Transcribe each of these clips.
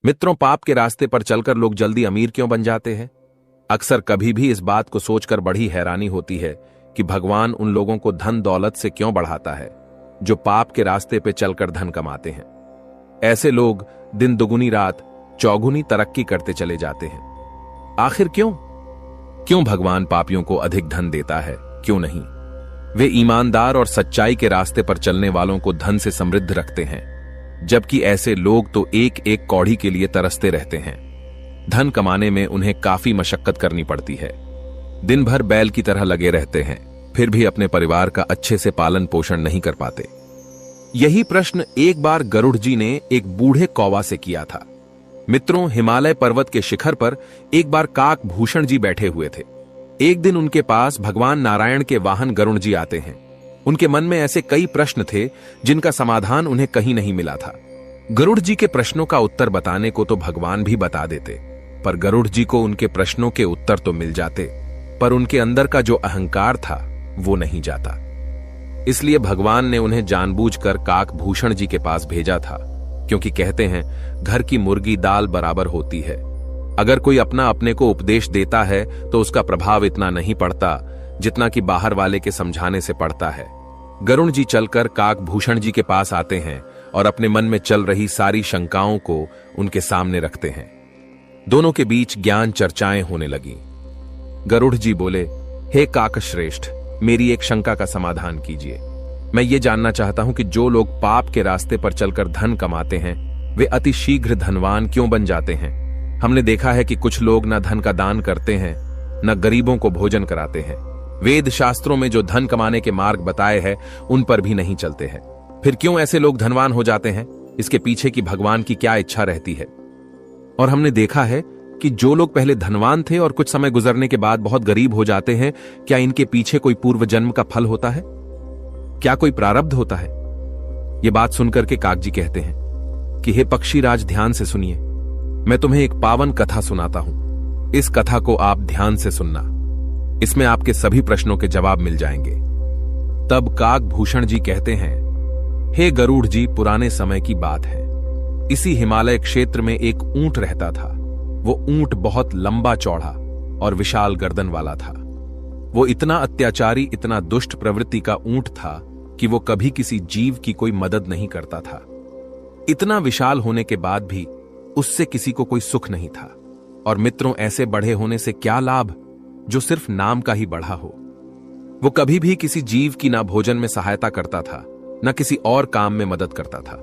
मित्रों, पाप के रास्ते पर चलकर लोग जल्दी अमीर क्यों बन जाते हैं? अक्सर कभी भी इस बात को सोचकर बड़ी हैरानी होती है कि भगवान उन लोगों को धन दौलत से क्यों बढ़ाता है जो पाप के रास्ते पे चलकर धन कमाते हैं। ऐसे लोग दिन दुगुनी रात चौगुनी तरक्की करते चले जाते हैं। आखिर क्यों भगवान पापियों को अधिक धन देता है? क्यों नहीं? वे ईमानदार और सच्चाई के रास्ते पर चलने वालों को धन से समृद्ध रखते हैं, जबकि ऐसे लोग तो एक एक कौड़ी के लिए तरसते रहते हैं। धन कमाने में उन्हें काफी मशक्कत करनी पड़ती है। दिन भर बैल की तरह लगे रहते हैं, फिर भी अपने परिवार का अच्छे से पालन पोषण नहीं कर पाते। यही प्रश्न एक बार गरुड़ जी ने एक बूढ़े कौवा से किया था। मित्रों, हिमालय पर्वत के शिखर पर एक बार काक भूषण जी बैठे हुए थे। एक दिन उनके पास भगवान नारायण के वाहन गरुड़ जी आते हैं। उनके मन में ऐसे कई प्रश्न थे जिनका समाधान उन्हें कहीं नहीं मिला था। गरुड़ जी के प्रश्नों का उत्तर बताने को तो भगवान भी बता देते, पर गरुड़ जी को उनके प्रश्नों के उत्तर तो मिल जाते, पर उनके अंदर का जो अहंकार था वो नहीं जाता। इसलिए भगवान ने उन्हें जानबूझकर काक भूषण जी के पास भेजा था, क्योंकि कहते हैं घर की मुर्गी दाल बराबर होती है। अगर कोई अपना अपने को उपदेश देता है तो उसका प्रभाव इतना नहीं पड़ता जितना कि बाहर वाले के समझाने से पड़ता है। गरुड़ जी चलकर काक भूषण जी के पास आते हैं और अपने मन में चल रही सारी शंकाओं को उनके सामने रखते हैं। दोनों के बीच ज्ञान चर्चाएं होने लगी। गरुड़ जी बोले, हे काक श्रेष्ठ, मेरी एक शंका का समाधान कीजिए। मैं ये जानना चाहता हूं कि जो लोग पाप के रास्ते पर चलकर धन कमाते हैं वे अति शीघ्र धनवान क्यों बन जाते हैं? हमने देखा है कि कुछ लोग न धन का दान करते हैं, न गरीबों को भोजन कराते हैं। वेद शास्त्रों में जो धन कमाने के मार्ग बताए हैं उन पर भी नहीं चलते हैं। फिर क्यों ऐसे लोग धनवान हो जाते हैं? इसके पीछे की भगवान की क्या इच्छा रहती है? और हमने देखा है कि जो लोग पहले धनवान थे और कुछ समय गुजरने के बाद बहुत गरीब हो जाते हैं, क्या इनके पीछे कोई पूर्व जन्म का फल होता है? क्या कोई प्रारब्ध होता है? यह बात सुनकर के काक जी कहते हैं कि हे पक्षीराज, ध्यान से सुनिए, मैं तुम्हें एक पावन कथा सुनाता हूं। इस कथा को आप ध्यान से सुनना, इसमें आपके सभी प्रश्नों के जवाब मिल जाएंगे। तब काक भूषण जी कहते हैं, हे गरुड़ जी, पुराने समय की बात है। इसी हिमालय क्षेत्र में एक ऊंट रहता था। वो ऊंट बहुत लंबा चौड़ा और विशाल गर्दन वाला था। वो इतना अत्याचारी, इतना दुष्ट प्रवृत्ति का ऊंट था कि वो कभी किसी जीव की कोई मदद नहीं करता था। इतना विशाल होने के बाद भी उससे किसी को कोई सुख नहीं था। और मित्रों, ऐसे बढ़े होने से क्या लाभ जो सिर्फ नाम का ही बढ़ा हो। वो कभी भी किसी जीव की ना भोजन में सहायता करता था, ना किसी और काम में मदद करता था।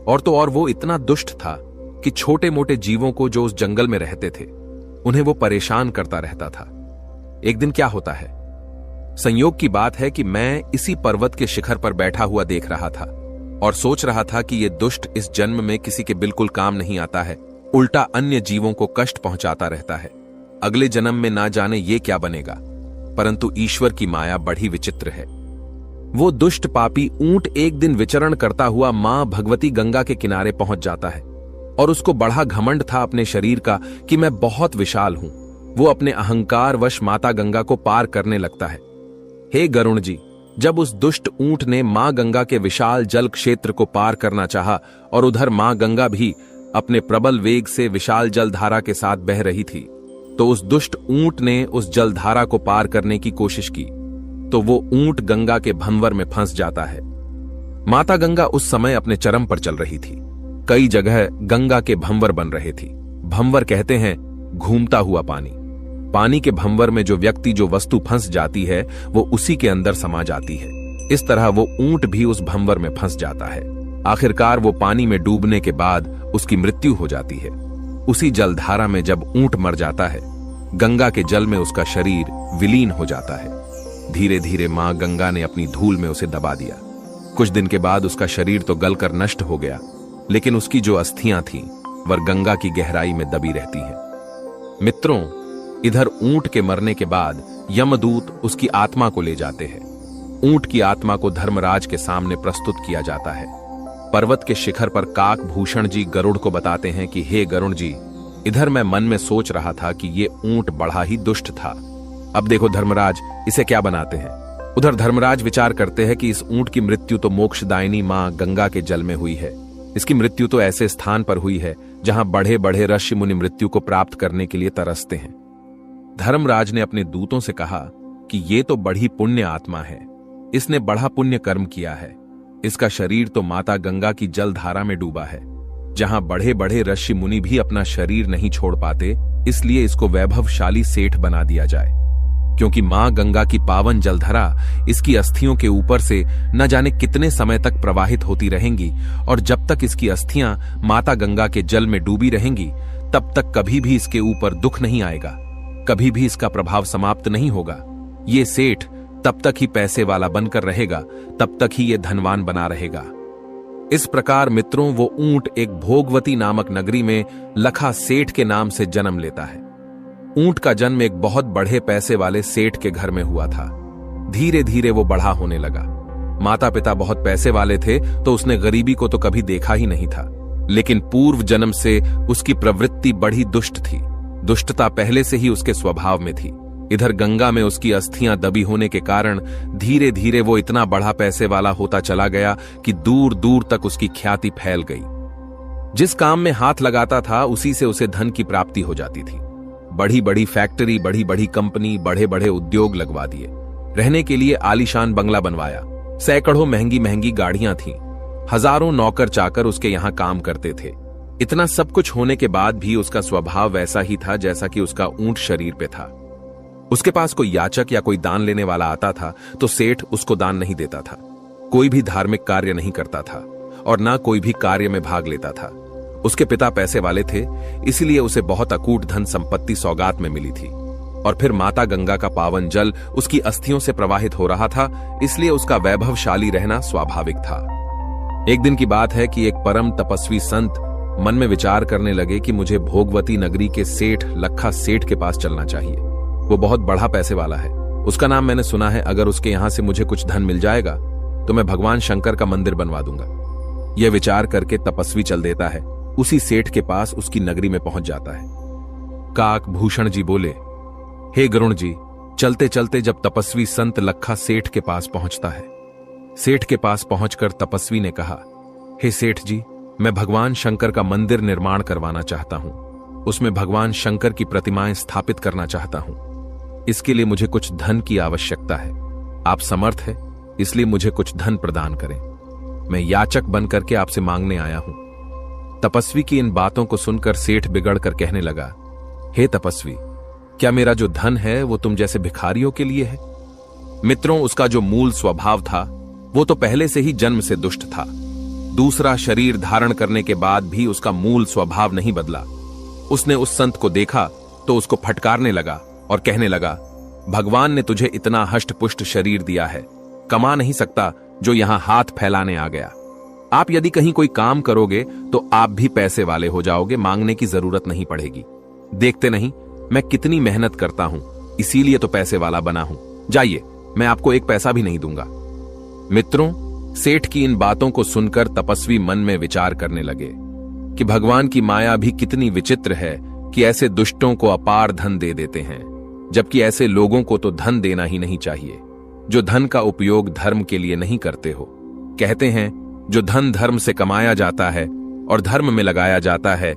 और तो और वो इतना दुष्ट था कि छोटे मोटे जीवों को जो उस जंगल में रहते थे उन्हें वो परेशान करता रहता था। एक दिन क्या होता है, संयोग की बात है कि मैं इसी पर्वत के शिखर पर बैठा हुआ देख रहा था और सोच रहा था कि ये दुष्ट इस जन्म में किसी के बिल्कुल काम नहीं आता है, उल्टा अन्य जीवों को कष्ट पहुंचाता रहता है। अगले जन्म में ना जाने ये क्या बनेगा, परंतु ईश्वर की माया बड़ी विचित्र है। वो दुष्ट पापी ऊंट एक दिन विचरण करता हुआ मां भगवती गंगा के किनारे पहुंच जाता है और उसको बड़ा घमंड था अपने शरीर का कि मैं बहुत विशाल हूं। वो अपने अहंकार वश माता गंगा को पार करने लगता है। हे गरुड़ जी, जब उस दुष्ट ऊंट ने मां गंगा के विशाल जल क्षेत्र को पार करना चाहा और उधर मां गंगा भी अपने प्रबल वेग से विशाल जलधारा के साथ बह रही थी, तो उस दुष्ट ऊंट ने उस जलधारा को पार करने की कोशिश की तो वो ऊंट गंगा के भंवर में फंस जाता है। माता गंगा उस समय अपने चरम पर चल रही थी। कई जगह गंगा के भंवर बन रहे थी। भंवर कहते हैं घूमता हुआ पानी। पानी के भंवर में जो व्यक्ति, जो वस्तु फंस जाती है वो उसी के अंदर समा जाती है। इस तरह वो ऊंट भी उस भंवर में फंस जाता है। आखिरकार वो पानी में डूबने के बाद उसकी मृत्यु हो जाती है। उसी जलधारा में जब ऊंट मर जाता है, गंगा के जल में उसका शरीर विलीन हो जाता है। धीरे धीरे मां गंगा ने अपनी धूल में उसे दबा दिया। कुछ दिन के बाद उसका शरीर तो गलकर नष्ट हो गया, लेकिन उसकी जो अस्थियां थीं वह गंगा की गहराई में दबी रहती हैं। मित्रों, इधर ऊंट के मरने के बाद यमदूत उसकी आत्मा को ले जाते हैं। ऊंट की आत्मा को धर्मराज के सामने प्रस्तुत किया जाता है। पर्वत के शिखर पर काक भूषण जी गरुड़ को बताते हैं कि हे गरुड़ जी, इधर मैं मन में सोच रहा था कि ये ऊंट बड़ा ही दुष्ट था। अब देखो धर्मराज, इसे क्या बनाते हैं। उधर धर्मराज विचार करते हैं कि इस ऊंट की मृत्यु तो मोक्षदायिनी मां गंगा के जल में हुई है। इसकी मृत्यु तो ऐसे स्थान पर हुई है जहां बड़े बड़े ऋषि मुनि मृत्यु को प्राप्त करने के लिए तरसते हैं। धर्मराज ने अपने दूतों से कहा कि ये तो बड़ी पुण्य आत्मा है, इसने बड़ा पुण्य कर्म किया है। इसका शरीर तो माता गंगा की जलधारा में डूबा है, जहां बड़े बड़े ऋषि मुनि भी अपना शरीर नहीं छोड़ पाते, इसलिए इसको वैभवशाली सेठ बना दिया जाए। क्योंकि मां गंगा की पावन जलधारा इसकी अस्थियों के ऊपर से न जाने कितने समय तक प्रवाहित होती रहेंगी, और जब तक इसकी अस्थियां माता गंगा के जल में डूबी रहेंगी तब तक कभी भी इसके ऊपर दुख नहीं आएगा, कभी भी इसका प्रभाव समाप्त नहीं होगा। ये सेठ तब तक ही पैसे वाला बनकर रहेगा, तब तक ही ये धनवान बना रहेगा। इस प्रकार मित्रों, वो ऊंट एक भोगवती नामक नगरी में लखा सेठ के नाम से जन्म लेता है। ऊंट का जन्म एक बहुत बड़े पैसे वाले सेठ के घर में हुआ था। धीरे धीरे वो बड़ा होने लगा। माता पिता बहुत पैसे वाले थे तो उसने गरीबी को तो कभी देखा ही नहीं था, लेकिन पूर्व जन्म से उसकी प्रवृत्ति बड़ी दुष्ट थी। दुष्टता पहले से ही उसके स्वभाव में थी। इधर गंगा में उसकी अस्थियां दबी होने के कारण धीरे धीरे वो इतना बड़ा पैसे वाला होता चला गया कि दूर दूर तक उसकी ख्याति फैल गई। जिस काम में हाथ लगाता था उसी से उसे धन की प्राप्ति हो जाती थी। बड़ी बड़ी फैक्ट्री, बड़ी बड़ी कंपनी, बड़े बड़े उद्योग लगवा दिए। रहने के लिए आलीशान बंगला बनवाया। सैकड़ों महंगी महंगी गाड़ियां थीं। हजारों नौकर चाकर उसके यहां काम करते थे। इतना सब कुछ होने के बाद भी उसका स्वभाव वैसा ही था जैसा कि उसका ऊंट शरीर पे था। उसके पास कोई याचक या कोई दान लेने वाला आता था तो सेठ उसको दान नहीं देता था। कोई भी धार्मिक कार्य नहीं करता था और ना कोई भी कार्य में भाग लेता था। उसके पिता पैसे वाले थे, इसलिए उसे बहुत अकूट धन संपत्ति सौगात में मिली थी। और फिर माता गंगा का पावन जल उसकी अस्थियों से प्रवाहित हो रहा था, इसलिए उसका वैभवशाली रहना स्वाभाविक था। एक दिन की बात है कि एक परम तपस्वी संत मन में विचार करने लगे कि मुझे भोगवती नगरी के सेठ लखा सेठ के पास चलना चाहिए। वो बहुत बड़ा पैसे वाला है, उसका नाम मैंने सुना है। अगर उसके यहां से मुझे कुछ धन मिल जाएगा तो मैं भगवान शंकर का मंदिर बनवा दूंगा। यह विचार करके तपस्वी चल देता है। उसी सेठ के पास उसकी नगरी में पहुंच जाता है। काक भूषण जी बोले, हे गरुण जी। चलते चलते जब तपस्वी संत लखा सेठ के पास पहुंचता है, सेठ के पास पहुंचकर तपस्वी ने कहा, हे सेठ जी, मैं भगवान शंकर का मंदिर निर्माण करवाना चाहता हूं। उसमें भगवान शंकर की प्रतिमाएं स्थापित करना चाहता हूं। इसके लिए मुझे कुछ धन की आवश्यकता है। आप समर्थ है, इसलिए मुझे कुछ धन प्रदान करें। मैं याचक बनकर के आपसे मांगने आया हूं। तपस्वी की इन बातों को सुनकर सेठ बिगड़कर कहने लगा, हे तपस्वी, क्या मेरा जो धन है वो तुम जैसे भिखारियों के लिए है? मित्रों, उसका जो मूल स्वभाव था वो तो पहले से ही जन्म से दुष्ट था। दूसरा शरीर धारण करने के बाद भी उसका मूल स्वभाव नहीं बदला। उसने उस संत को देखा तो उसको फटकारने लगा और कहने लगा, भगवान ने तुझे इतना हष्ट-पुष्ट शरीर दिया है, कमा नहीं सकता जो यहां हाथ फैलाने आ गया। आप यदि कहीं कोई काम करोगे तो आप भी पैसे वाले हो जाओगे, मांगने की जरूरत नहीं पड़ेगी। देखते नहीं मैं कितनी मेहनत करता हूं, इसीलिए तो पैसे वाला बना हूं। जाइए, मैं आपको एक पैसा भी नहीं दूंगा। मित्रों, सेठ की इन बातों को सुनकर तपस्वी मन में विचार करने लगे कि भगवान की माया भी कितनी विचित्र है कि ऐसे दुष्टों को अपार धन दे देते हैं, जबकि ऐसे लोगों को तो धन देना ही नहीं चाहिए जो धन का उपयोग धर्म के लिए नहीं करते हो। कहते हैं, जो धन धर्म से कमाया जाता है और धर्म में लगाया जाता है,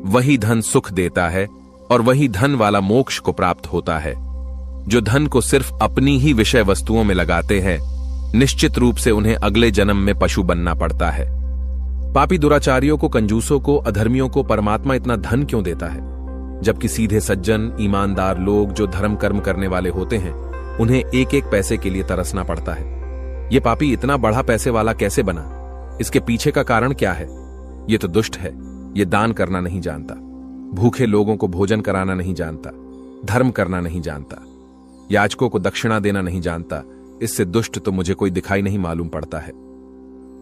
वही धन सुख देता है और वही धन वाला मोक्ष को प्राप्त होता है। जो धन को सिर्फ अपनी ही विषय वस्तुओं में लगाते हैं, निश्चित रूप से उन्हें अगले जन्म में पशु बनना पड़ता है। पापी दुराचारियों को, कंजूसों को, अधर्मियों को परमात्मा इतना धन क्यों देता है, जबकि सीधे सज्जन ईमानदार लोग जो धर्म कर्म करने वाले होते हैं उन्हें एक एक पैसे के लिए तरसना पड़ता है। ये पापी इतना बड़ा पैसे वाला कैसे बना? इसके पीछे का कारण क्या है? ये तो दुष्ट है। ये दान करना नहीं जानता, भूखे लोगों को भोजन कराना नहीं जानता, धर्म करना नहीं जानता, याचकों को दक्षिणा देना नहीं जानता। इससे दुष्ट तो मुझे कोई दिखाई नहीं मालूम पड़ता है।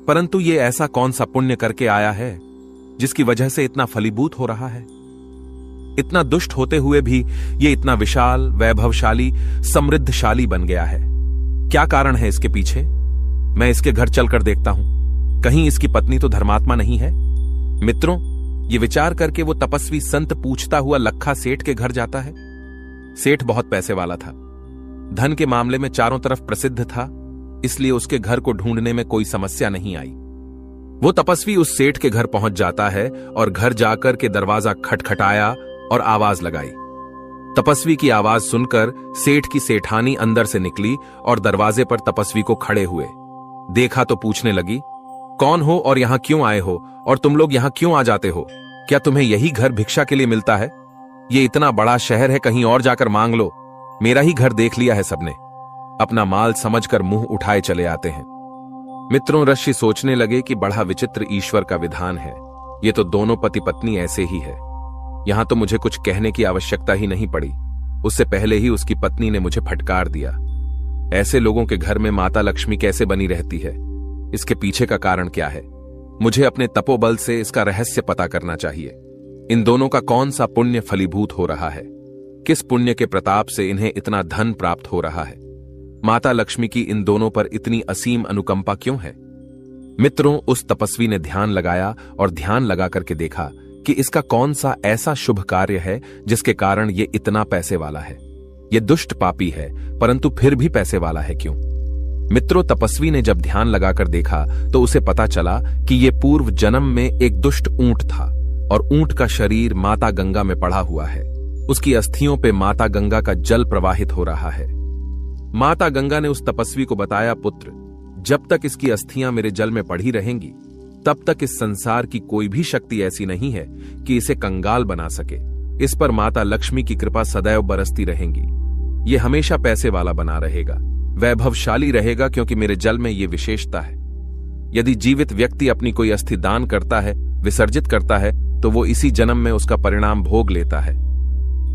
परंतु ये ऐसा कौन सा पुण्य करके आया है जिसकी वजह से इतना फलीभूत हो रहा है? इतना दुष्ट होते हुए भी ये इतना विशाल, वैभवशाली, समृद्धशाली बन गया है। क्या कारण है इसके पीछे? मैं इसके घर चलकर देखता हूं, कहीं इसकी पत्नी तो धर्मात्मा नहीं है। मित्रों, ये विचार करके वो तपस्वी संत पूछता हुआ लखा सेठ के घर जाता है। सेठ बहुत पैसे वाला था, धन के मामले में चारों तरफ प्रसिद्ध था, इसलिए उसके घर को ढूंढने में कोई समस्या नहीं आई। वो तपस्वी उस सेठ के घर पहुंच जाता है और घर जाकर के दरवाजा खटखटाया और आवाज लगाई। तपस्वी की आवाज सुनकर सेठ की सेठानी अंदर से निकली और दरवाजे पर तपस्वी को खड़े हुए देखा तो पूछने लगी, कौन हो और यहां क्यों आए हो, और तुम लोग यहां क्यों आ जाते हो? क्या तुम्हें यही घर भिक्षा के लिए मिलता है? ये इतना बड़ा शहर है, कहीं और जाकर मांग लो। मेरा ही घर देख लिया है सबने। अपना माल समझकर मुंह उठाए चले आते हैं। मित्रों, ऋषि सोचने लगे कि बड़ा विचित्र ईश्वर का विधान है। ये तो दोनों पति पत्नी ऐसे ही है। यहां तो मुझे कुछ कहने की आवश्यकता ही नहीं पड़ी, उससे पहले ही उसकी पत्नी ने मुझे फटकार दिया। ऐसे लोगों के घर में माता लक्ष्मी कैसे बनी रहती है? इसके पीछे का कारण क्या है? मुझे अपने तपोबल से इसका रहस्य पता करना चाहिए। इन दोनों का कौन सा पुण्य फलीभूत हो रहा है? किस पुण्य के प्रताप से इन्हें इतना धन प्राप्त हो रहा है? माता लक्ष्मी की इन दोनों पर इतनी असीम अनुकंपा क्यों है? मित्रों, उस तपस्वी ने ध्यान लगाया और ध्यान लगा करके देखा कि इसका कौन सा ऐसा शुभ कार्य है जिसके कारण ये इतना पैसे वाला है। ये दुष्ट पापी है, परंतु फिर भी पैसे वाला है क्यों? मित्रों, तपस्वी ने जब ध्यान लगाकर देखा तो उसे पता चला कि ये पूर्व जन्म में एक दुष्ट ऊंट था और ऊंट का शरीर माता गंगा में पड़ा हुआ है। उसकी अस्थियों पे माता गंगा का जल प्रवाहित हो रहा है। माता गंगा ने उस तपस्वी को बताया, पुत्र, जब तक इसकी अस्थियां मेरे जल में पड़ी रहेंगी तब तक इस संसार की कोई भी शक्ति ऐसी नहीं है कि इसे कंगाल बना सके। इस पर माता लक्ष्मी की कृपा सदैव बरसती रहेगी। ये हमेशा पैसे वाला बना रहेगा, वैभवशाली रहेगा, क्योंकि मेरे जल में ये विशेषता है। यदि जीवित व्यक्ति अपनी कोई अस्थि दान करता है, विसर्जित करता है, तो वो इसी जन्म में उसका परिणाम भोग लेता है।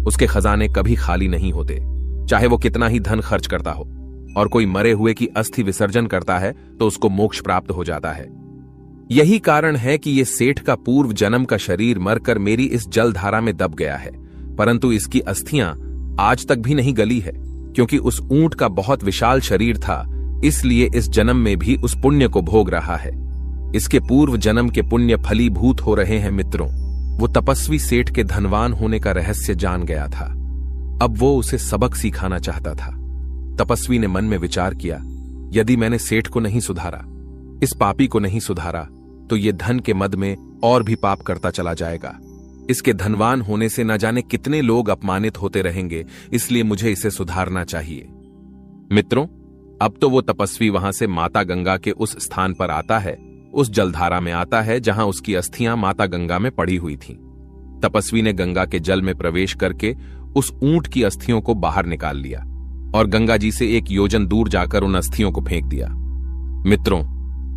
उसके खजाने कभी खाली नहीं होते, चाहे वो कितना ही धन खर्च करता हो। और कोई मरे हुए की अस्थि विसर्जन करता है तो उसको मोक्ष प्राप्त हो जाता है। यही कारण है कि ये सेठ का पूर्व जन्म का शरीर मरकर मेरी इस जलधारा में दब गया है, परंतु इसकी अस्थियां आज तक भी नहीं गली है, क्योंकि उस ऊंट का बहुत विशाल शरीर था, इसलिए इस जन्म में भी उस पुण्य को भोग रहा है। इसके पूर्व जन्म के पुण्य फलीभूत हो रहे हैं। मित्रों, वो तपस्वी सेठ के धनवान होने का रहस्य जान गया था। अब वो उसे सबक सिखाना चाहता था। तपस्वी ने मन में विचार किया, यदि मैंने सेठ को नहीं सुधारा, इस पापी को नहीं सुधारा, तो ये धन के मद में और भी पाप करता चला जाएगा। इसके धनवान होने से न जाने कितने लोग अपमानित होते रहेंगे, इसलिए मुझे इसे सुधारना चाहिए। मित्रों, अब तो वो तपस्वी वहां से माता गंगा के उस स्थान पर आता है, उस जलधारा में आता है जहां उसकी अस्थियां माता गंगा में पड़ी हुई थीं। तपस्वी ने गंगा के जल में प्रवेश करके उस ऊंट की अस्थियों को बाहर निकाल लिया और गंगा जी से 1 योजन दूर जाकर उन अस्थियों को फेंक दिया। मित्रों,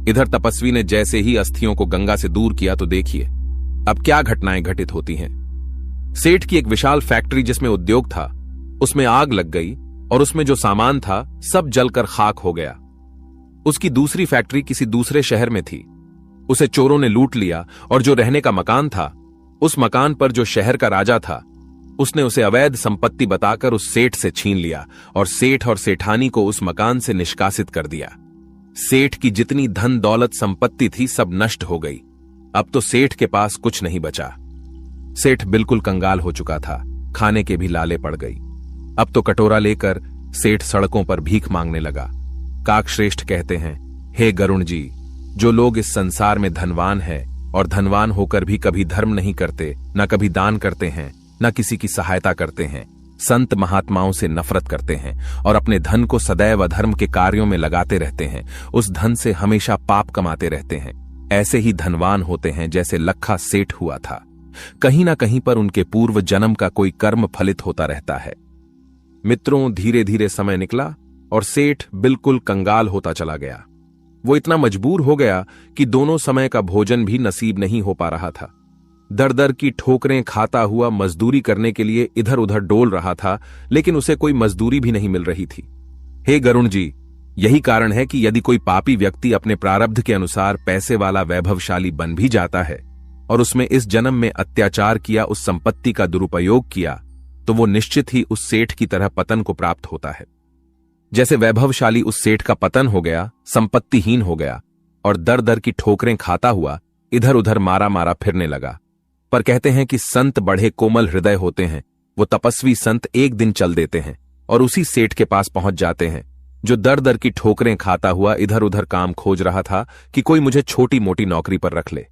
इधर तपस्वी ने जैसे ही अस्थियों को गंगा से दूर किया तो देखिए अब क्या घटनाएं घटित होती हैं। सेठ की एक विशाल फैक्ट्री जिसमें उद्योग था, उसमें आग लग गई और उसमें जो सामान था सब जलकर खाक हो गया। उसकी दूसरी फैक्ट्री किसी दूसरे शहर में थी, उसे चोरों ने लूट लिया और जो रहने का मकान था, उस मकान पर जो शहर का राजा था, उसने उसे अवैध संपत्ति बताकर उस सेठ से छीन लिया और सेठ और सेठानी को उस मकान से निष्कासित कर दिया। सेठ की जितनी धन दौलत संपत्ति थी सब नष्ट हो गई। अब तो सेठ के पास कुछ नहीं बचा। सेठ बिल्कुल कंगाल हो चुका था, खाने के भी लाले पड़ गई। अब तो कटोरा लेकर सेठ सड़कों पर भीख मांगने लगा। काकश्रेष्ठ कहते हैं, हे गरुण जी, जो लोग इस संसार में धनवान है और धनवान होकर भी कभी धर्म नहीं करते, न कभी दान करते हैं, न किसी की सहायता करते हैं, संत महात्माओं से नफरत करते हैं और अपने धन को सदैव अधर्म के कार्यों में लगाते रहते हैं, उस धन से हमेशा पाप कमाते रहते हैं, ऐसे ही धनवान होते हैं जैसे लखा सेठ हुआ था। कहीं ना कहीं पर उनके पूर्व जन्म का कोई कर्म फलित होता रहता है। मित्रों, धीरे धीरे समय निकला और सेठ बिल्कुल कंगाल होता चला गया। वो इतना मजबूर हो गया कि दोनों समय का भोजन भी नसीब नहीं हो पा रहा था। दर दर की ठोकरें खाता हुआ मजदूरी करने के लिए इधर उधर डोल रहा था, लेकिन उसे कोई मजदूरी भी नहीं मिल रही थी। हे गरुण जी, यही कारण है कि यदि कोई पापी व्यक्ति अपने प्रारब्ध के अनुसार पैसे वाला वैभवशाली बन भी जाता है और उसमें इस जन्म में अत्याचार किया, उस संपत्ति का दुरुपयोग किया, तो वो निश्चित ही उस सेठ की तरह पतन को प्राप्त होता है। जैसे वैभवशाली उस सेठ का पतन हो गया, संपत्तिहीन हो गया और दर दर की ठोकरें खाता हुआ इधर उधर मारा मारा फिरने लगा। पर कहते हैं कि संत बड़े कोमल हृदय होते हैं। वो तपस्वी संत एक दिन चल देते हैं और उसी सेठ के पास पहुंच जाते हैं जो दर दर की ठोकरें खाता हुआ इधर उधर काम खोज रहा था कि कोई मुझे छोटी मोटी नौकरी पर रख ले।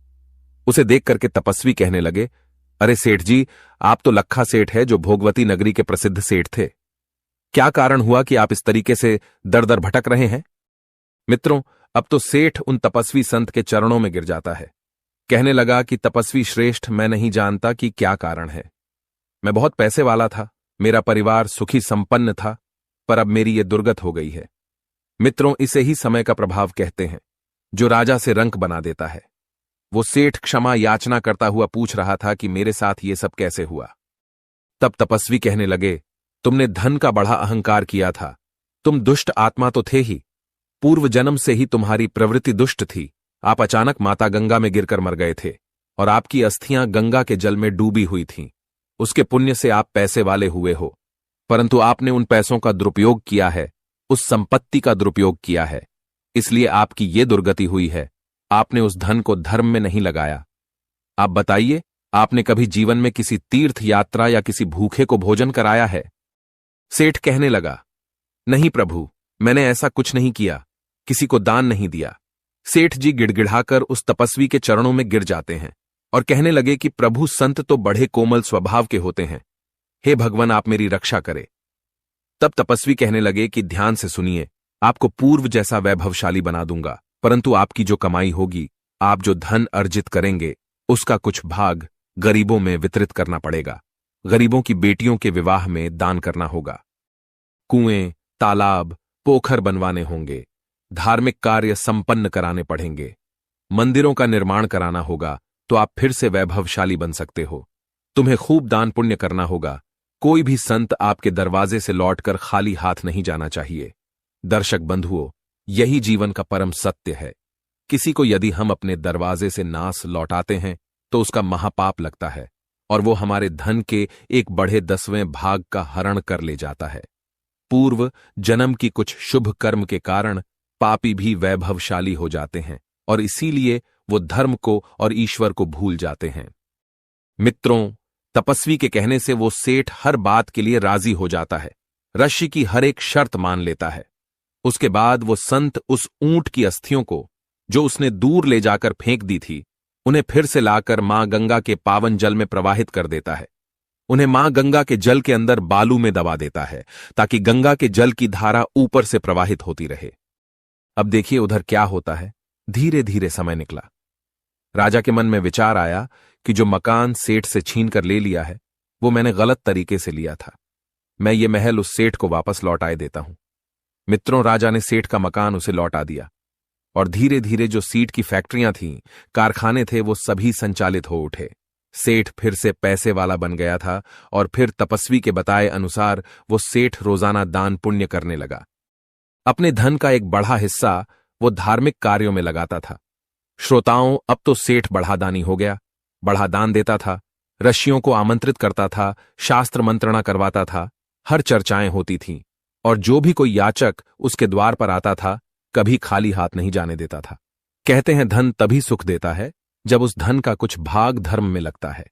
उसे देख करके तपस्वी कहने लगे, अरे सेठ जी, आप तो लखा सेठ है जो भोगवती नगरी के प्रसिद्ध सेठ थे। क्या कारण हुआ कि आप इस तरीके से दर दर भटक रहे हैं? मित्रों, अब तो सेठ उन तपस्वी संत के चरणों में गिर जाता है। कहने लगा कि तपस्वी श्रेष्ठ, मैं नहीं जानता कि क्या कारण है। मैं बहुत पैसे वाला था, मेरा परिवार सुखी संपन्न था, पर अब मेरी ये दुर्गत हो गई है। मित्रों, इसे ही समय का प्रभाव कहते हैं, जो राजा से रंक बना देता है। वो सेठ क्षमा याचना करता हुआ पूछ रहा था कि मेरे साथ ये सब कैसे हुआ। तब तपस्वी कहने लगे, तुमने धन का बड़ा अहंकार किया था। तुम दुष्ट आत्मा तो थे ही, पूर्व जन्म से ही तुम्हारी प्रवृत्ति दुष्ट थी। आप अचानक माता गंगा में गिरकर मर गए थे और आपकी अस्थियां गंगा के जल में डूबी हुई थीं। उसके पुण्य से आप पैसे वाले हुए हो, परंतु आपने उन पैसों का दुरुपयोग किया है, उस संपत्ति का दुरुपयोग किया है, इसलिए आपकी ये दुर्गति हुई है। आपने उस धन को धर्म में नहीं लगाया। आप बताइए, आपने कभी जीवन में किसी तीर्थ यात्रा या किसी भूखे को भोजन कराया है? सेठ कहने लगा, नहीं प्रभु, मैंने ऐसा कुछ नहीं किया, किसी को दान नहीं दिया। सेठ जी गिड़गिड़ाकर उस तपस्वी के चरणों में गिर जाते हैं और कहने लगे कि प्रभु, संत तो बड़े कोमल स्वभाव के होते हैं, हे भगवान, आप मेरी रक्षा करें। तब तपस्वी कहने लगे कि ध्यान से सुनिए, आपको पूर्व जैसा वैभवशाली बना दूंगा, परंतु आपकी जो कमाई होगी, आप जो धन अर्जित करेंगे, उसका कुछ भाग गरीबों में वितरित करना पड़ेगा। गरीबों की बेटियों के विवाह में दान करना होगा। कुएं, तालाब, पोखर बनवाने होंगे। धार्मिक कार्य संपन्न कराने पड़ेंगे। मंदिरों का निर्माण कराना होगा, तो आप फिर से वैभवशाली बन सकते हो। तुम्हें खूब दान पुण्य करना होगा। कोई भी संत आपके दरवाजे से लौटकर खाली हाथ नहीं जाना चाहिए। दर्शक बंधुओं, यही जीवन का परम सत्य है। किसी को यदि हम अपने दरवाजे से नास लौटाते हैं तो उसका महापाप लगता है और वो हमारे धन के एक बड़े 10वें भाग का हरण कर ले जाता है। पूर्व जन्म की कुछ शुभ कर्म के कारण पापी भी वैभवशाली हो जाते हैं और इसीलिए वो धर्म को और ईश्वर को भूल जाते हैं। मित्रों, तपस्वी के कहने से वो सेठ हर बात के लिए राजी हो जाता है, ऋषि की हर एक शर्त मान लेता है। उसके बाद वो संत उस ऊंट की अस्थियों को, जो उसने दूर ले जाकर फेंक दी थी, उन्हें फिर से लाकर मां गंगा के पावन जल में प्रवाहित कर देता है। उन्हें मां गंगा के जल के अंदर बालू में दबा देता है ताकि गंगा के जल की धारा ऊपर से प्रवाहित होती रहे। अब देखिए उधर क्या होता है। धीरे धीरे समय निकला। राजा के मन में विचार आया कि जो मकान सेठ से छीन कर ले लिया है, वो मैंने गलत तरीके से लिया था। मैं ये महल उस सेठ को वापस लौटाए देता हूं। मित्रों, राजा ने सेठ का मकान उसे लौटा दिया और धीरे धीरे जो सीट की फैक्ट्रियां थीं, कारखाने थे, वो सभी संचालित हो उठे। सेठ फिर से पैसे वाला बन गया था और फिर तपस्वी के बताए अनुसार वो सेठ रोजाना दान पुण्य करने लगा। अपने धन का एक बड़ा हिस्सा वो धार्मिक कार्यों में लगाता था। श्रोताओं, अब तो सेठ बढ़ादानी हो गया। बढ़ा दान देता था, ऋषियों को आमंत्रित करता था, शास्त्र मंत्रणा करवाता था, हर चर्चाएं होती थीं और जो भी कोई याचक उसके द्वार पर आता था, कभी खाली हाथ नहीं जाने देता था। कहते हैं धन तभी सुख देता है जब उस धन का कुछ भाग धर्म में लगता है।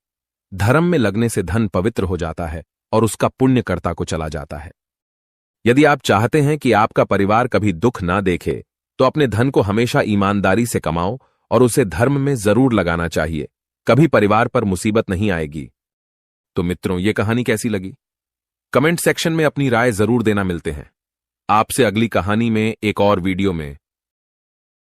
धर्म में लगने से धन पवित्र हो जाता है और उसका पुण्यकर्ता को चला जाता है। यदि आप चाहते हैं कि आपका परिवार कभी दुख ना देखे, तो अपने धन को हमेशा ईमानदारी से कमाओ और उसे धर्म में जरूर लगाना चाहिए। कभी परिवार पर मुसीबत नहीं आएगी। तो मित्रों, ये कहानी कैसी लगी? कमेंट सेक्शन में अपनी राय जरूर देना। मिलते हैं आपसे अगली कहानी में, एक और वीडियो में।